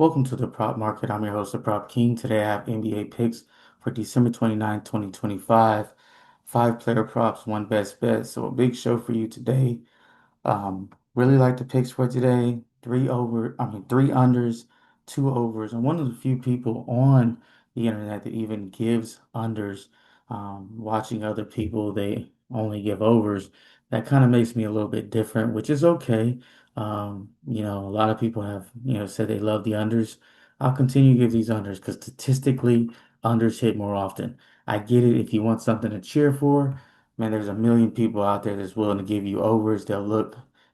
Welcome to the Prop Market. I'm your host, the Prop King. Today I have NBA picks for December 29th, 2025. Five player props, one best bet. So a big show for you today. Really like the picks for today. Three unders, two overs. I'm one of the few people on the internet that even gives unders. Watching other people, they only give overs. That kind of makes me a little bit different, which is okay. A lot of people have, said they love the unders. I'll continue to give these unders because statistically, unders hit more often. I get it if you want something to cheer for. Man, there's a million people out there that's willing to give you overs.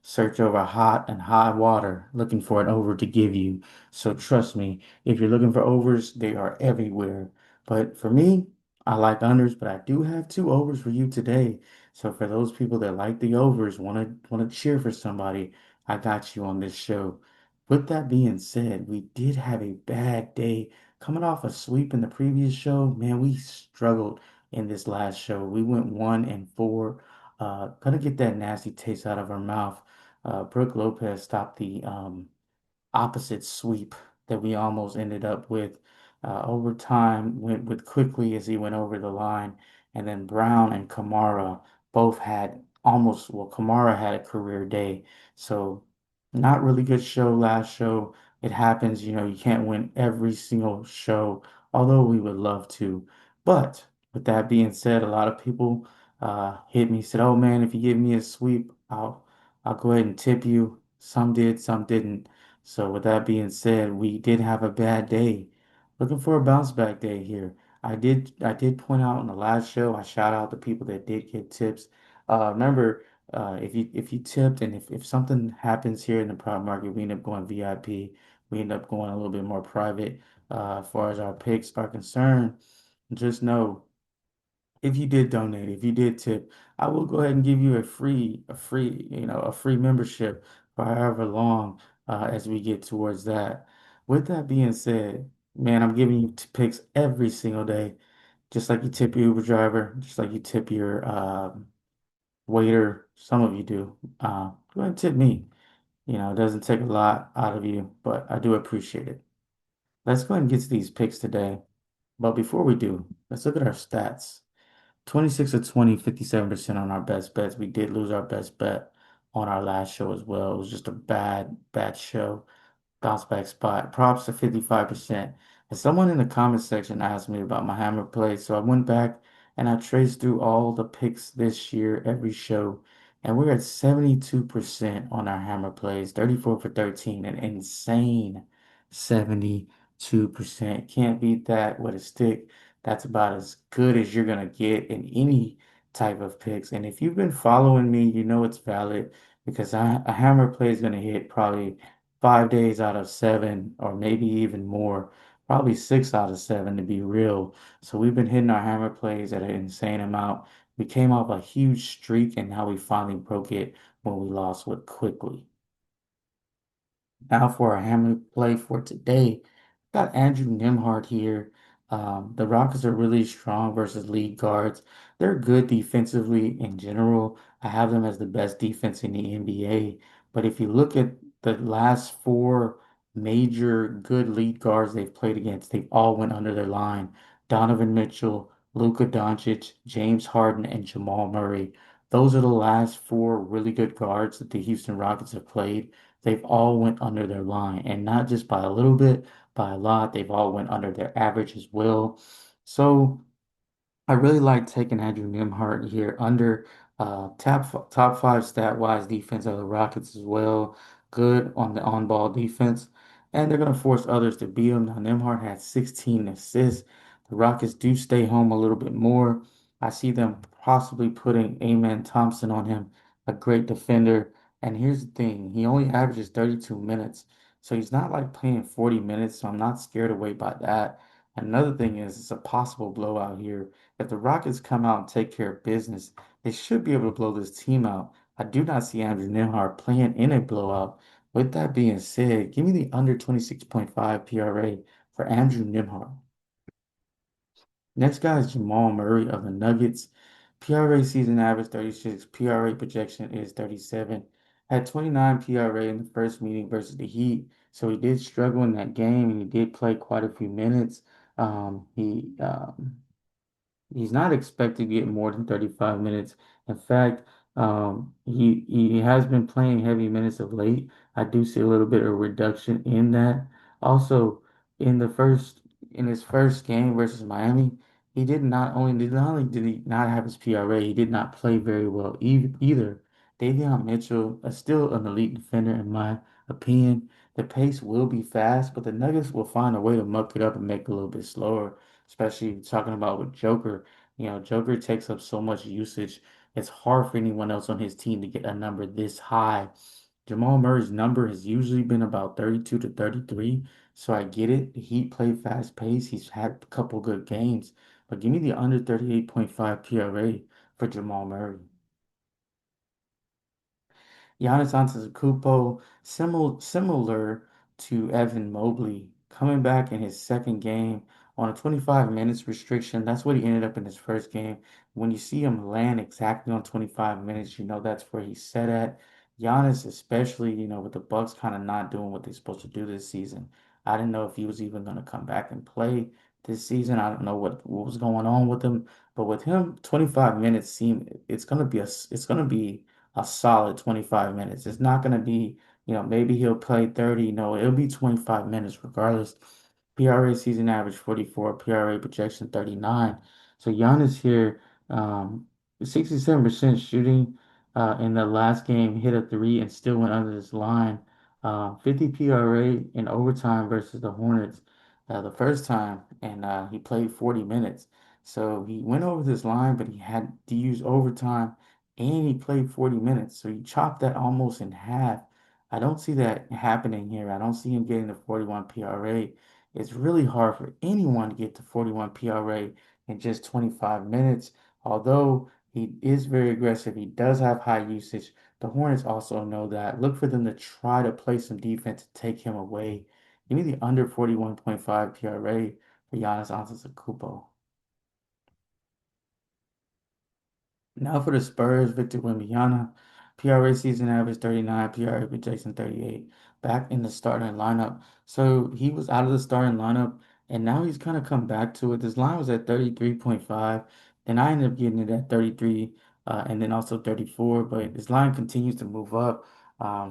Search over hot and high water looking for an over to give you. So trust me, if you're looking for overs, they are everywhere. But for me, I like unders, but I do have two overs for you today. So for those people that like the overs, want to cheer for somebody, I got you on this show. With that being said, we did have a bad day. Coming off a sweep in the previous show, man, we struggled in this last show. We went 1-4. Gonna get that nasty taste out of our mouth. Brooke Lopez stopped the opposite sweep that we almost ended up with. Overtime went with quickly as he went over the line, and then Brown and Kamara both had Kamara had a career day, so not really good show last show. It happens, you can't win every single show, although we would love to. But with that being said, a lot of people hit me, said, "Oh man, if you give me a sweep, I'll go ahead and tip you." Some did, some didn't. So with that being said, we did have a bad day. Looking for a bounce back day here. I did point out in the last show, I shout out the people that did get tips. Remember, if you tipped and if something happens here in the prop market, we end up going VIP. We end up going a little bit more private as far as our picks are concerned. Just know if you did donate, if you did tip, I will go ahead and give you a free membership for however long as we get towards that. With that being said, man, I'm giving you picks every single day, just like you tip your Uber driver, just like you tip your waiter. Some of you do. Go ahead and tip me. It doesn't take a lot out of you, but I do appreciate it. Let's go ahead and get to these picks today. But before we do, let's look at our stats. 26 of 20, 57% on our best bets. We did lose our best bet on our last show as well. It was just a bad, bad show. Bounce back spot. Props to 55%. And someone in the comment section asked me about my hammer play. So I went back and I traced through all the picks this year, every show. And we're at 72% on our hammer plays, 34 for 13, an insane 72%. Can't beat that with a stick. That's about as good as you're going to get in any type of picks. And if you've been following me, you know it's valid because a hammer play is going to hit probably 5 days out of seven, or maybe even more, probably 6 out of 7 to be real. So we've been hitting our hammer plays at an insane amount. We came off a huge streak and now we finally broke it when we lost with quickly. Now for our hammer play for today, got Andrew Nembhard here. The Rockets are really strong versus lead guards. They're good defensively in general. I have them as the best defense in the NBA. But if you look at the last four major good lead guards they've played against, they've all went under their line. Donovan Mitchell, Luka Doncic, James Harden, and Jamal Murray. Those are the last four really good guards that the Houston Rockets have played. They've all went under their line, and not just by a little bit, by a lot. They've all went under their average as well. So I really like taking Andrew Nembhard here under top five stat wise defense of the Rockets as well. Good on the on ball defense, and they're going to force others to beat him. Now Nembhard had 16 assists. The Rockets do stay home a little bit more. I see them possibly putting Amen Thompson on him, a great defender. And here's the thing, he only averages 32 minutes. So he's not like playing 40 minutes, so I'm not scared away by that. Another thing is it's a possible blowout here. If the Rockets come out and take care of business, they should be able to blow this team out. I do not see Andrew Nembhard playing in a blowout. With that being said, give me the under 26.5 PRA for Andrew Nembhard. Next guy is Jamal Murray of the Nuggets. PRA season average 36, PRA projection is 37. Had 29 PRA in the first meeting versus the Heat, so he did struggle in that game, and he did play quite a few minutes. He's not expected to get more than 35 minutes. In fact, he has been playing heavy minutes of late. I do see a little bit of reduction in that. Also, in the first in his first game versus Miami, he did not only did he not have his PRA, he did not play very well either. Davion Mitchell is still an elite defender in my opinion. The pace will be fast, but the Nuggets will find a way to muck it up and make it a little bit slower, especially talking about with Joker. Joker takes up so much usage. It's hard for anyone else on his team to get a number this high. Jamal Murray's number has usually been about 32 to 33, so I get it. The Heat play fast pace. He's had a couple good games, but give me the under 38.5 PRA for Jamal Murray. Giannis Antetokounmpo, similar to Evan Mobley, coming back in his second game on a 25 minutes restriction. That's what he ended up in his first game. When you see him land exactly on 25 minutes, you know that's where he's set at. Giannis, especially, with the Bucks kind of not doing what they're supposed to do this season. I didn't know if he was even going to come back and play this season. I don't know what was going on with him, but with him, 25 minutes seem it's gonna be a solid 25 minutes. It's not going to be, maybe he'll play 30. No, it'll be 25 minutes regardless. PRA season average 44, PRA projection 39. So Giannis here, 67% shooting in the last game, hit a three and still went under this line. 50 PRA in overtime versus the Hornets the first time, and he played 40 minutes. So he went over this line, but he had to use overtime and he played 40 minutes. So you chop that almost in half. I don't see that happening here. I don't see him getting to 41 PRA. It's really hard for anyone to get to 41 PRA in just 25 minutes. Although he is very aggressive, he does have high usage. The Hornets also know that. Look for them to try to play some defense to take him away. Give me the under 41.5 PRA for Giannis Antetokounmpo. Now for the Spurs, Victor Wembanyama, PRA season average 39, PRA projection 38, back in the starting lineup. So he was out of the starting lineup, and now he's kind of come back to it. This line was at 33.5, then I ended up getting it at 33, and then also 34. But this line continues to move up,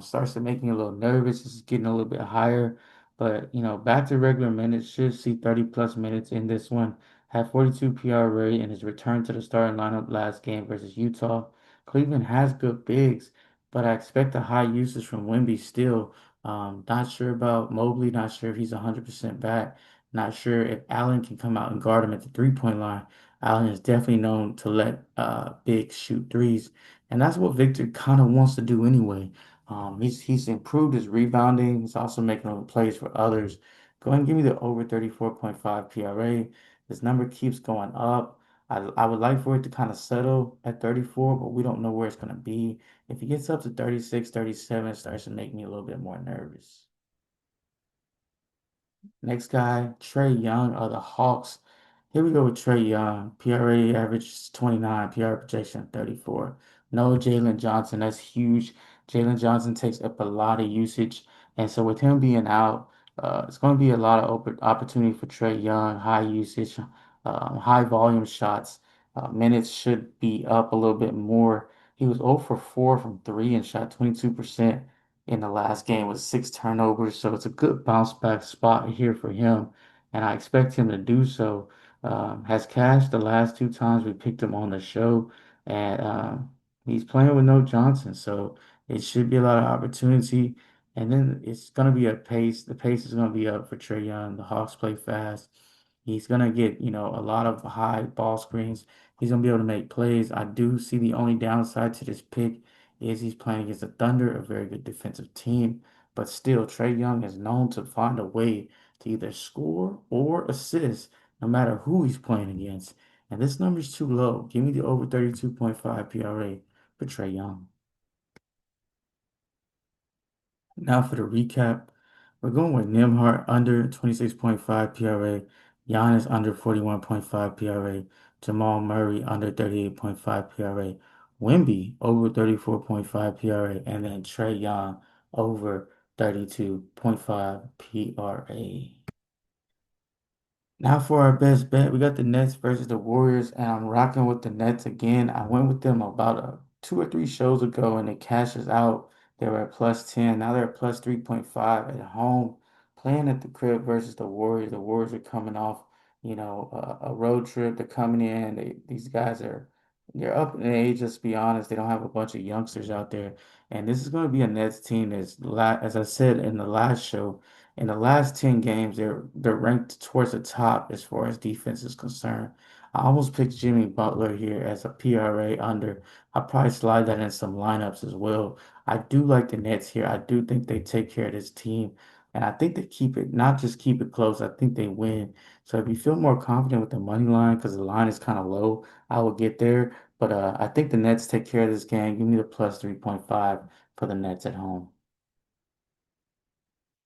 starts to make me a little nervous. It's getting a little bit higher, but back to regular minutes, should see 30 plus minutes in this one. Had 42 PRA in his return to the starting lineup last game versus Utah. Cleveland has good bigs, but I expect a high usage from Wemby still. Not sure about Mobley, not sure if he's 100% back. Not sure if Allen can come out and guard him at the three-point line. Allen is definitely known to let bigs shoot threes, and that's what Victor kind of wants to do anyway. He's improved his rebounding. He's also making plays for others. Go ahead and give me the over 34.5 PRA. This number keeps going up. I would like for it to kind of settle at 34, but we don't know where it's going to be. If it gets up to 36, 37, it starts to make me a little bit more nervous. Next guy, Trey Young of the Hawks. Here we go with Trey Young. PRA average is 29, PRA projection 34. No Jalen Johnson. That's huge. Jalen Johnson takes up a lot of usage. And so with him being out, it's going to be a lot of opportunity for Trey Young, high usage, high volume shots. Minutes should be up a little bit more. He was 0 for 4 from 3 and shot 22% in the last game with 6 turnovers. So it's a good bounce back spot here for him, and I expect him to do so. Has cashed the last two times we picked him on the show, and he's playing with no Johnson, so it should be a lot of opportunity. And then it's going to be a pace. The pace is going to be up for Trey Young. The Hawks play fast. He's going to get, a lot of high ball screens. He's going to be able to make plays. I do see the only downside to this pick is he's playing against the Thunder, a very good defensive team. But still, Trey Young is known to find a way to either score or assist, no matter who he's playing against. And this number is too low. Give me the over 32.5 PRA for Trey Young. Now for the recap, we're going with Nimhart under 26.5 PRA, Giannis under 41.5 PRA, Jamal Murray under 38.5 PRA, Wemby over 34.5 PRA, and then Trae Young over 32.5 PRA. Now for our best bet, we got the Nets versus the Warriors, and I'm rocking with the Nets again. I went with them about 2 or 3 shows ago, and it cashes out. They were at plus 10. Now they're at plus 3.5 at home, playing at the crib versus the Warriors. The Warriors are coming off, a road trip. They're coming in. These guys they're up in age. Let's be honest. They don't have a bunch of youngsters out there, and this is going to be a Nets team as I said in the last show. In the last 10 games, they're ranked towards the top as far as defense is concerned. I almost picked Jimmy Butler here as a PRA under. I'll probably slide that in some lineups as well. I do like the Nets here. I do think they take care of this team. And I think they keep it, not just keep it close, I think they win. So if you feel more confident with the money line, because the line is kind of low, I will get there. But I think the Nets take care of this game. Give me the plus 3.5 for the Nets at home.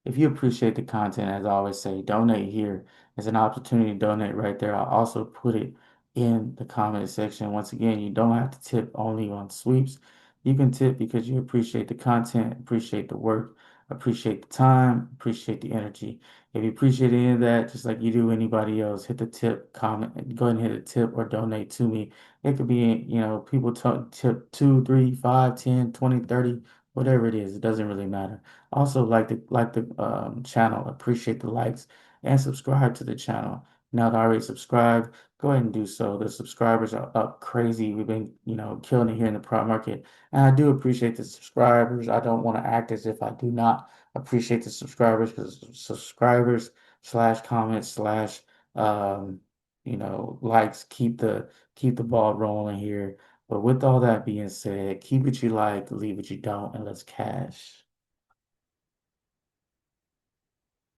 If you appreciate the content, as I always say, donate here. There's an opportunity to donate right there. I'll also put it in the comment section. Once again, you don't have to tip only on sweeps. You can tip because you appreciate the content, appreciate the work, appreciate the time, appreciate the energy. If you appreciate any of that, just like you do anybody else, hit the tip, comment, go ahead and hit a tip or donate to me. It could be, people tip 2, 3, 5, 10, 20, 30, whatever it is. It doesn't really matter. Also, like the channel, appreciate the likes and subscribe to the channel. Not already subscribed, go ahead and do so. The subscribers are up crazy. We've been, killing it here in the prop market. And I do appreciate the subscribers. I don't want to act as if I do not appreciate the subscribers because subscribers slash comments slash likes keep the ball rolling here. But with all that being said, keep what you like, leave what you don't, and let's cash.